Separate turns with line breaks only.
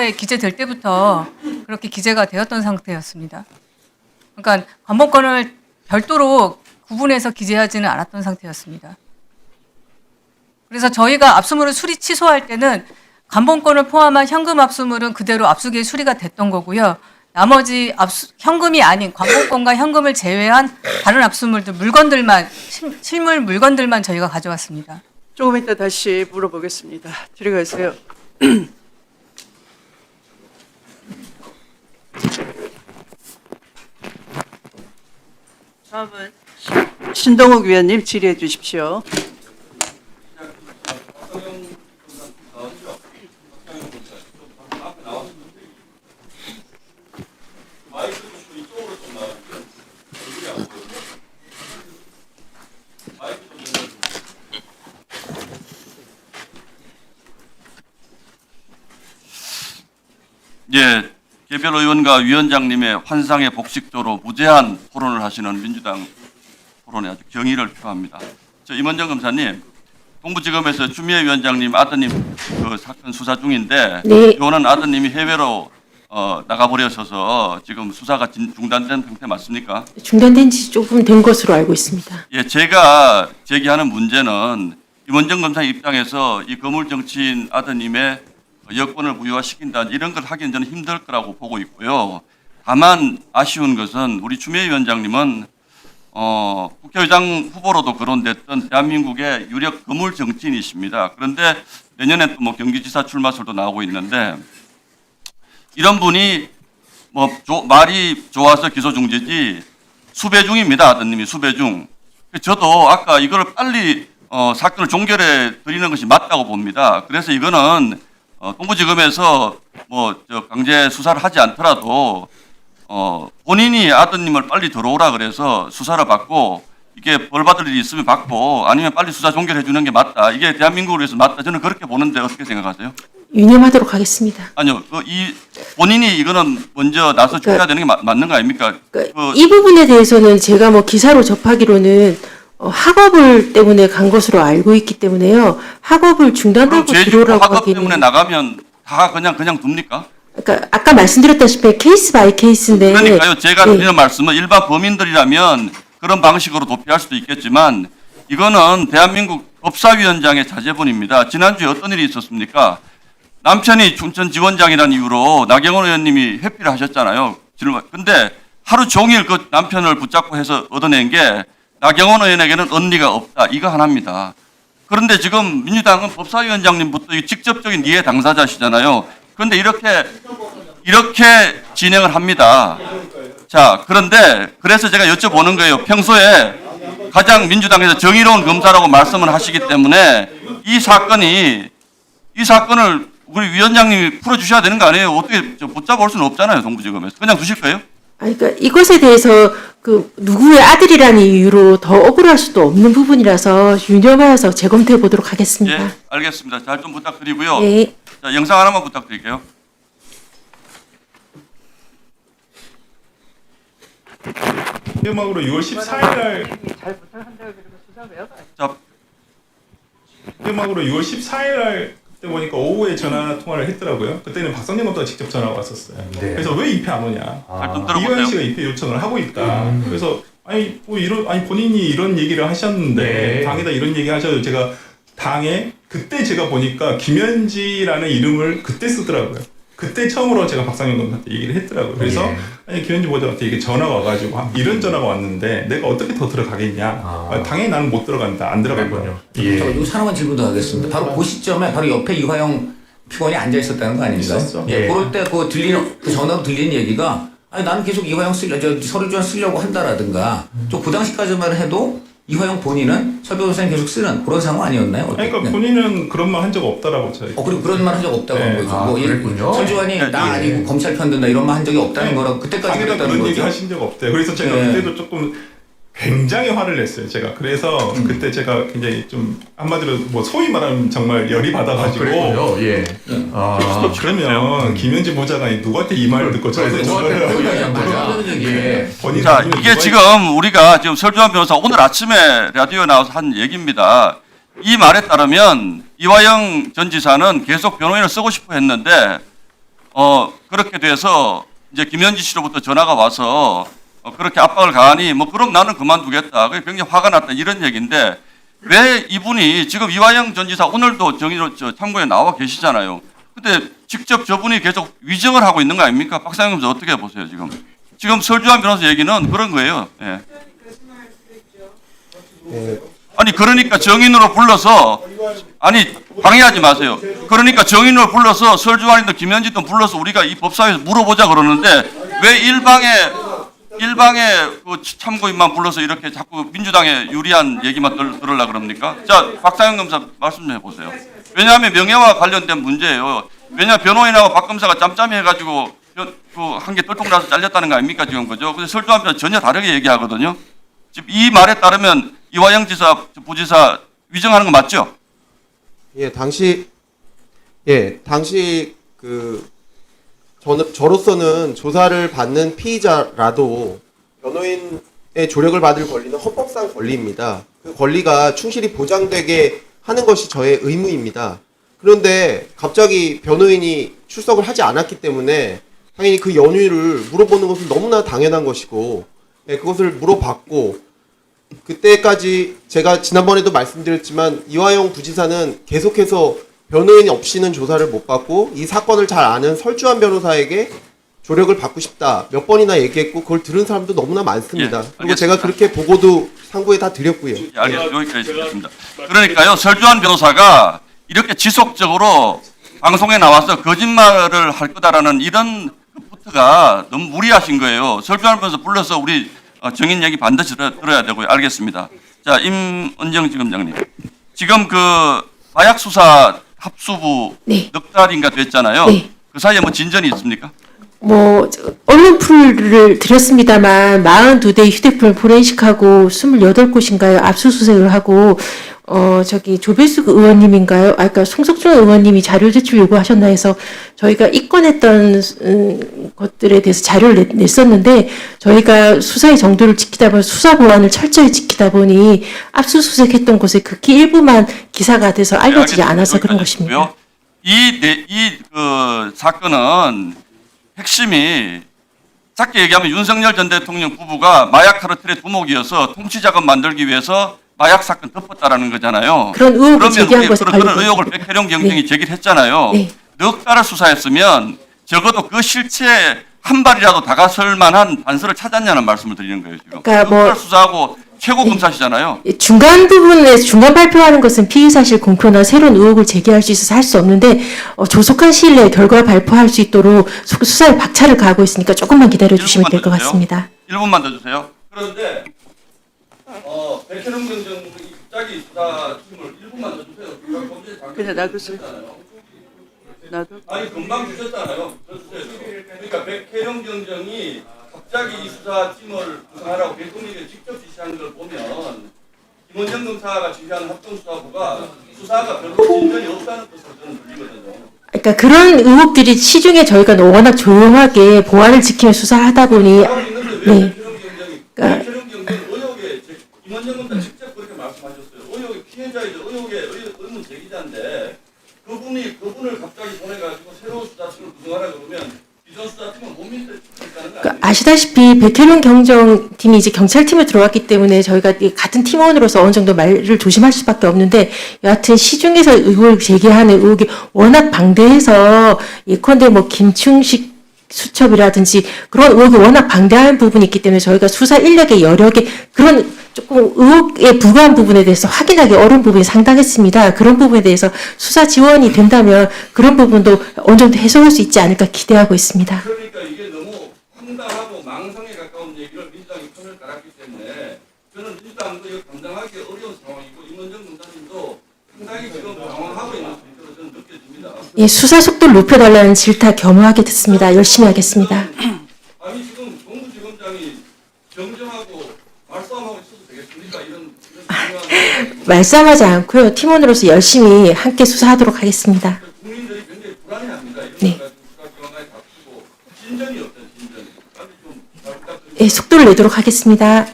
증거에 기재될 때부터 그렇게 기재가 되었던 상태였습니다. 그러니까 관본권을 별도로 구분해서 기재하지는 않았던 상태였습니다. 그래서 저희가 압수물을 수리 취소할 때는 관본권을 포함한 현금 압수물은 그대로 압수기에 수리가 됐던 거고요. 나머지 현금이 아닌 관본권과 현금을 제외한 다른 압수물들, 물건들만, 실물 물건들만 저희가 가져왔습니다.
조금 이따 다시 물어보겠습니다. 들어가세요. 다음은 신동욱 위원님 질의해 주십시오.
예, 개별 의원과 위원장님의 환상의 복식조로 무제한 토론을 하시는 민주당 토론에 아주 경의를 표합니다. 저 임원정 검사님, 동부지검에서 추미애 위원장님 아드님 그 사건 수사 중인데
네.
이거는 아드님이 해외로 나가버려서 지금 수사가 중단된 상태 맞습니까?
중단된 지 조금 된 것으로 알고 있습니다.
예, 제가 제기하는 문제는 임원정 검사 입장에서 이 거물 정치인 아드님의 여권을 무효화시킨다 이런 걸 하기는 저는 힘들 거라고 보고 있고요. 다만 아쉬운 것은 우리 추미애 위원장님은 국회의장 후보로도 거론됐던 대한민국의 유력 거물 정치인이십니다. 그런데 내년에 또 뭐 경기지사 출마설도 나오고 있는데 이런 분이 뭐 말이 좋아서 기소 중지지 수배 중입니다. 아드님이 수배 중. 저도 아까 이걸 빨리 사건을 종결해 드리는 것이 맞다고 봅니다. 그래서 이거는 동부지검에서 강제 수사를 하지 않더라도 본인이 아드님을 빨리 들어오라 그래서 수사를 받고 이게 벌 받을 일이 있으면 받고 아니면 빨리 수사 종결해 주는 게 맞다. 이게 대한민국을 위해서 맞다. 저는 그렇게 보는데 어떻게 생각하세요?
유념하도록 하겠습니다.
아니요. 본인이 이거는 먼저 나서 줘야 되는 게 맞는 거 아닙니까?
이 부분에 대해서는 제가 뭐 기사로 접하기로는 학업을 때문에 간 것으로 알고 있기 때문에요. 학업을 중단하고 들어오라고
학업
하기는.
때문에 나가면 다 그냥 둡니까?
그러니까 아까 말씀드렸다시피 케이스 바이 케이스인데.
그러니까요. 제가
네.
드리는 말씀은 일반 범인들이라면 그런 방식으로 도피할 수도 있겠지만 이거는 대한민국 법사위원장의 자제분입니다. 지난주에 어떤 일이 있었습니까? 남편이 춘천지원장이라는 이유로 나경원 의원님이 회피를 하셨잖아요. 근데 하루 종일 그 남편을 붙잡고 해서 얻어낸 게 나경원 의원에게는 언니가 없다. 이거 하나입니다. 그런데 지금 민주당은 법사위원장님부터 직접적인 이해 당사자시잖아요. 그런데 이렇게 진행을 합니다. 자, 그런데 그래서 제가 여쭤보는 거예요. 평소에 가장 민주당에서 정의로운 검사라고 말씀을 하시기 때문에 이 사건을 우리 위원장님이 풀어주셔야 되는 거 아니에요? 어떻게 붙잡아 올 수는 없잖아요. 동부지검에서. 그냥 두실 거예요?
그러니까 이것에 대해서 누구의 아들이라는 이유로 더 억울할 수도 없는 부분이라서 유념하여서 재검토해 보도록 하겠습니다.
예, 알겠습니다. 잘 좀 부탁드리고요.
네.
자, 영상 하나만 부탁드릴게요.
마지막으로 6월 14일 날
잘 부탁한다고 그러고 수사 왜 가?
자,
마지막으로 6월 14일 날 그때 보니까 오후에 전화 통화를 했더라고요. 그때는 박성진 검사가 직접 전화가 왔었어요.
네.
그래서 왜 입회 안 오냐?
잘 좀
이현
들어보세요.
씨가 입회 요청을 하고 있다. 그래서 본인이 이런 얘기를 하셨는데
네.
당에다 이런 얘기 하셔도 제가 당에 그때 제가 보니까 김현지라는 이름을 그때 쓰더라고요. 그때 처음으로 제가 박상현 검사한테 얘기를 했더라고요. 그래서
예.
아니 김현지 보좌관한테 이게 전화가 와가지고 이런 전화가 왔는데 내가 어떻게 더 들어가겠냐? 당연히 나는 못 들어간다. 안 들어갈 거냐.
예.
요 하나만 질문도 하겠습니다. 바로 그 시점에 바로 옆에 이화영 피고인이 앉아 있었다는 거 아닙니까?
있었죠.
예.
예.
그럴 때 그 전화로 들리는 얘기가 아니 나는 계속 이화영 서류전 쓰려고 한다라든가 또 그 당시까지만 해도 이화영 본인은 서 변호사님 계속 쓰는 그런 상황 아니었나요?
그러니까
네.
본인은 그런 말 한 적 없다라고 저희.
그리고 그런 말 한 적 없다고 한
네.
거죠.
그랬군요.
서주환이
네,
나
예.
아니고 검찰 편든다 이런 말 한 적이 없다는 거라고 그때까지
당에다
그랬다는
그런 얘기
거죠.
하신 적 없대요. 그래서 제가
네.
그때도 조금 굉장히 화를 냈어요. 제가 그래서 그때 제가 굉장히 좀 한마디로 뭐 소위 말하면 정말 열이 받아가지고
그랬군요. 예.
그러면 김현지 보좌관이 누구한테 이 말을 듣고 저한테
누구한테 이야기한 거냐? 예.
본인
자,
본인은
이게
누가-
지금 우리가 지금 설주환 변호사 오늘 아침에 라디오에 나와서 한 얘기입니다. 이 말에 따르면 이화영 전 지사는 계속 변호인을 쓰고 싶어 했는데 그렇게 돼서 이제 김현지 씨로부터 전화가 와서 그렇게 압박을 가하니 뭐 그럼 나는 그만두겠다. 그게 굉장히 화가 났다 이런 얘기인데 왜 이분이 지금 이화영 전 지사 오늘도 정의로 참고에 나와 계시잖아요. 근데 직접 저분이 계속 위정을 하고 있는 거 아닙니까? 박상영 검사 어떻게 보세요 지금? 지금 설주환 변호사 얘기는 그런 거예요. 예. 아니 그러니까 정인으로 불러서 아니 방해하지 마세요. 그러니까 정인으로 불러서 설주환이든 김현지든 불러서 우리가 이 법사위에서 물어보자 그러는데 왜 일방의 그 참고인만 불러서 이렇게 자꾸 민주당에 유리한 얘기만 들으려고 그럽니까? 자 박상영 검사 말씀 좀 해보세요. 왜냐하면 명예와 관련된 문제예요. 왜냐하면 변호인하고 박 검사가 짬짬이 해가지고 한 개 똘똘 나서 잘렸다는 거 아닙니까 지금 그죠? 근데 설주환 변호사 전혀 다르게 얘기하거든요. 지금 이 말에 따르면 이화영 지사, 부지사 위정하는 거 맞죠?
예, 당시 저로서는 조사를 받는 피의자라도 변호인의 조력을 받을 권리는 헌법상 권리입니다. 그 권리가 충실히 보장되게 하는 것이 저의 의무입니다. 그런데 갑자기 변호인이 출석을 하지 않았기 때문에 당연히 그 연유를 물어보는 것은 너무나 당연한 것이고, 예, 그것을 물어봤고, 그때까지 제가 지난번에도 말씀드렸지만 이화영 부지사는 계속해서 변호인이 없이는 조사를 못 받고 이 사건을 잘 아는 설주환 변호사에게 조력을 받고 싶다 몇 번이나 얘기했고 그걸 들은 사람도 너무나 많습니다.
예,
그리고
알겠습니다.
제가 그렇게 보고도 상부에 다 드렸고요.
예, 알겠습니다. 여기까지 듣겠습니다. 그러니까요 설주환 변호사가 이렇게 지속적으로 방송에 나와서 거짓말을 할 거다라는 이런 부트가 너무 무리하신 거예요. 설주환 변호사 불러서 우리 정인 얘기 반드시 들어야 되고요. 알겠습니다. 자, 임은정 지검장님. 지금 그 마약 수사 합수부
네.
넉 달인가 됐잖아요.
네.
그 사이에 뭐 진전이 있습니까?
언론풀을 드렸습니다만 42대의 휴대폰을 포렌식하고 28곳인가요? 압수수색을 하고 조배숙 의원님인가요? 아까 송석준 의원님이 자료 제출 요구하셨나 해서 저희가 입건했던 것들에 대해서 자료를 냈었는데 저희가 수사의 정도를 지키다 보니 수사 보안을 철저히 지키다 보니 압수수색했던 곳에 극히 일부만 기사가 돼서 알려지지 않아서 그런 것입니다.
그 사건은 핵심이 작게 얘기하면 윤석열 전 대통령 부부가 마약 카르텔의 두목이어서 통치자금 만들기 위해서 마약 사건 덮었다라는 거잖아요.
그런 의혹을
그러면
제기한
우리
것에
그런
관련돼서.
의혹을 백혜령 경쟁이
네.
제기를 했잖아요.
네.
넉 달을 수사했으면 적어도 그 실체에 한 발이라도 다가설 만한 단서를 찾았냐는 말씀을 드리는 거예요. 지금.
그러니까
넉 달 수사하고 최고 검사시잖아요.
중간 부분에서 중간 발표하는 것은 피의사실 공표나 새로운 의혹을 제기할 수 있어서 할 수 없는데 조속한 시일 내에 결과 발표할 수 있도록 수사에 박차를 가하고 있으니까 조금만 기다려 주시면 될 것 같습니다.
1분만 더 주세요. 그런데 백혜령 경정 갑자기 수사팀을 1분만 더 주세요.
그냥 놔두세요. 나도.
아니 금방 주셨잖아요. 그러니까 백혜령 경정이 갑자기 이 수사팀을 구성하라고 대통령에게 직접 지시한 걸 보면 김원정 검사가 지휘하는 합동수사부가 수사가 별로 진전이 없다는 뜻으로 저는 들리거든요.
그러니까 그런 의혹들이 시중에 저희가 워낙 조용하게 보안을 지키며 수사를 하다 보니
하고 있는데 왜
네.
백혜령 경정 의혹에 김원정 검사 직접 그렇게 말씀하셨어요. 의혹의 피해자이자 의혹의 의문 제기자인데 그분을 갑자기 보내가지고 새로운 수사팀을 구성하라 그러면 기존 수사팀은 못 믿을 수 있다는 거 아니에요?
아시다시피 백혜룡 경정팀이 이제 경찰팀에 들어왔기 때문에 저희가 같은 팀원으로서 어느 정도 말을 조심할 수밖에 없는데 여하튼 시중에서 의혹을 제기하는 의혹이 워낙 방대해서 예컨대 뭐 김충식 수첩이라든지 그런 의혹이 워낙 방대한 부분이 있기 때문에 저희가 수사 인력의 여력에 그런 조금 의혹에 부과한 부분에 대해서 확인하기 어려운 부분이 상당했습니다. 그런 부분에 대해서 수사 지원이 된다면 그런 부분도 어느 정도 해소할 수 있지 않을까 기대하고 있습니다.
그러니까 이게 너무 황당하고 망상에 가까운 얘기를 민주당이 편을 깔았기 때문에 저는 민주당도 이거 감당하기 어려운 상황이고 임원정 검사님도 상당히 지금 당황하고 있는 상태로 저는 느껴집니다.
예, 수사 속도를 높여달라는 질타 겸허하게 듣습니다. 열심히 하겠습니다.
아니 지금 정부지검장이 정정하고 말싸움하고 있어도 되겠습니까? 이런 중요한
말싸움하지 않고요. 팀원으로서 열심히 함께 수사하도록 하겠습니다.
국민들이 굉장히 불안해합니다. 이런
네.
것까지 수사기관까지 다투고 진전이 없잖아요. 진전이. 빨리 좀 잘 부탁드립니다.
예, 속도를 내도록 하겠습니다.